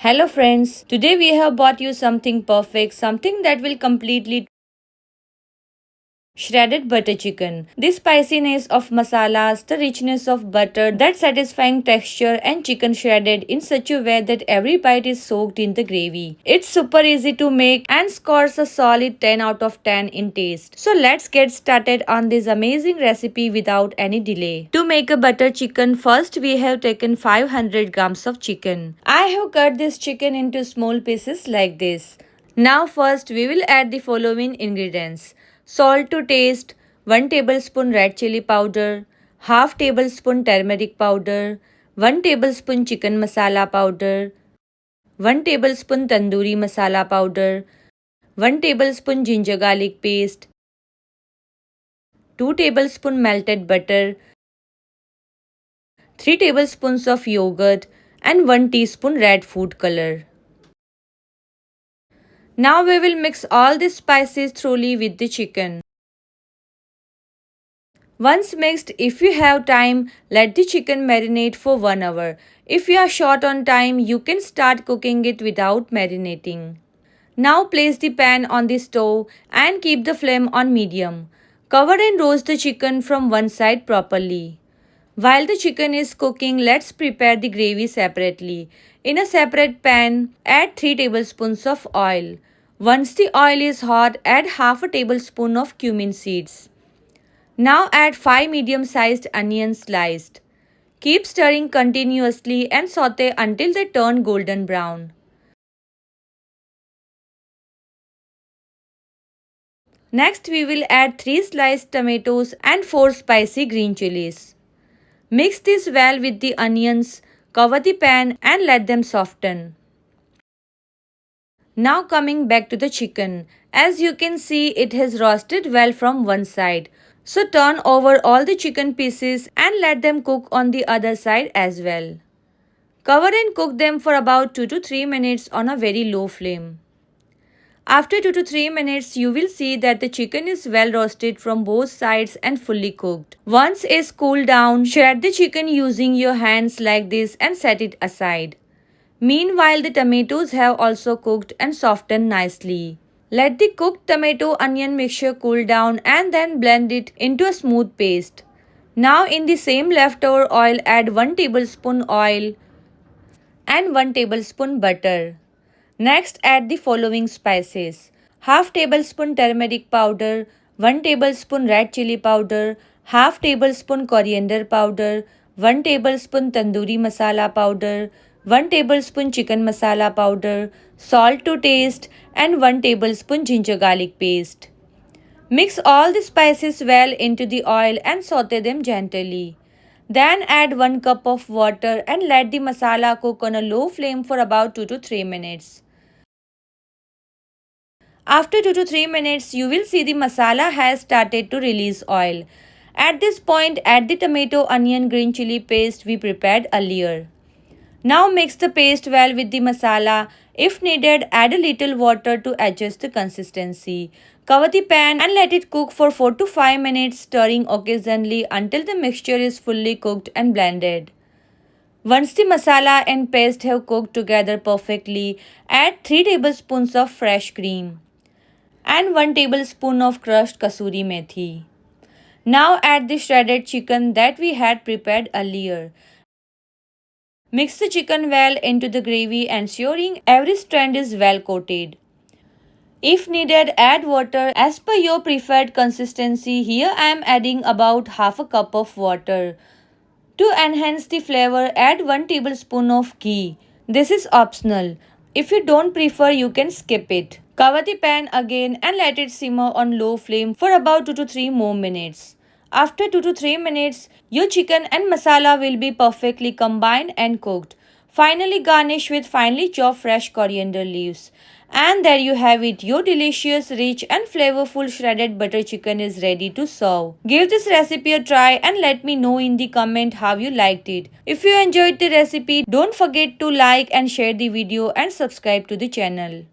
Hello friends, today we have bought you something perfect, something that will completely shredded butter chicken. The spiciness of masalas, the richness of butter, that satisfying texture and chicken shredded in such a way that every bite is soaked in the gravy. It's super easy to make and scores a solid 10 out of 10 in taste. So let's get started on this amazing recipe without any delay. To make a butter chicken, first we have taken 500 grams of chicken. I have cut this chicken into small pieces like this. Now first we will add the following ingredients. Salt to taste, 1 tablespoon red chili powder, half tablespoon turmeric powder, 1 tablespoon chicken masala powder, 1 tablespoon tandoori masala powder, 1 tablespoon ginger garlic paste, 2 tablespoon melted butter, 3 tablespoons of yogurt and 1 teaspoon red food color. Now we will mix all the spices thoroughly with the chicken. Once mixed, if you have time, let the chicken marinate for 1 hour. If you are short on time, you can start cooking it without marinating. Now place the pan on the stove and keep the flame on medium. Cover and roast the chicken from one side properly. While the chicken is cooking, let's prepare the gravy separately. In a separate pan, add 3 tablespoons of oil. Once the oil is hot, add half a tablespoon of cumin seeds. Now add 5 medium-sized onions sliced. Keep stirring continuously and saute until they turn golden brown. Next we will add 3 sliced tomatoes and 4 spicy green chilies. Mix this well with the onions, cover the pan and let them soften. Now coming back to the chicken. As you can see, it has roasted well from one side. So turn over all the chicken pieces and let them cook on the other side as well. Cover and cook them for about 2 to 3 minutes on a very low flame. After 2 to 3 minutes, you will see that the chicken is well roasted from both sides and fully cooked. Once it's cooled down, shred the chicken using your hands like this and set it aside. Meanwhile, the tomatoes have also cooked and softened nicely. Let the cooked tomato-onion mixture cool down and then blend it into a smooth paste. Now in the same leftover oil, add 1 tablespoon oil and 1 tablespoon butter. Next add the following spices. Half tablespoon turmeric powder, 1 tablespoon red chili powder, half tablespoon coriander powder, 1 tablespoon tandoori masala powder, 1 tablespoon chicken masala powder, salt to taste and 1 tablespoon ginger garlic paste. Mix all the spices well into the oil and saute them gently. Then add 1 cup of water and let the masala cook on a low flame for about 2 to 3 minutes. After 2 to 3 minutes, you will see the masala has started to release oil. At this point, add the tomato, onion, green chili paste we prepared earlier. Now mix the paste well with the masala. If needed, add a little water to adjust the consistency. Cover the pan and let it cook for 4 to 5 minutes, stirring occasionally until the mixture is fully cooked and blended. Once the masala and paste have cooked together perfectly, add 3 tablespoons of fresh cream and 1 tablespoon of crushed kasuri methi. Now add the shredded chicken that we had prepared earlier. Mix the chicken well into the gravy, ensuring every strand is well coated. If needed, add water as per your preferred consistency. Here I am adding about half a cup of water. To enhance the flavor, add 1 tablespoon of ghee. This is optional. If you don't prefer, you can skip it. Cover the pan again and let it simmer on low flame for about 2 to 3 more minutes. After 2 to 3 minutes, your chicken and masala will be perfectly combined and cooked. Finally, garnish with finely chopped fresh coriander leaves. And there you have it. Your delicious, rich and flavorful shredded butter chicken is ready to serve. Give this recipe a try and let me know in the comment how you liked it. If you enjoyed the recipe, don't forget to like and share the video and subscribe to the channel.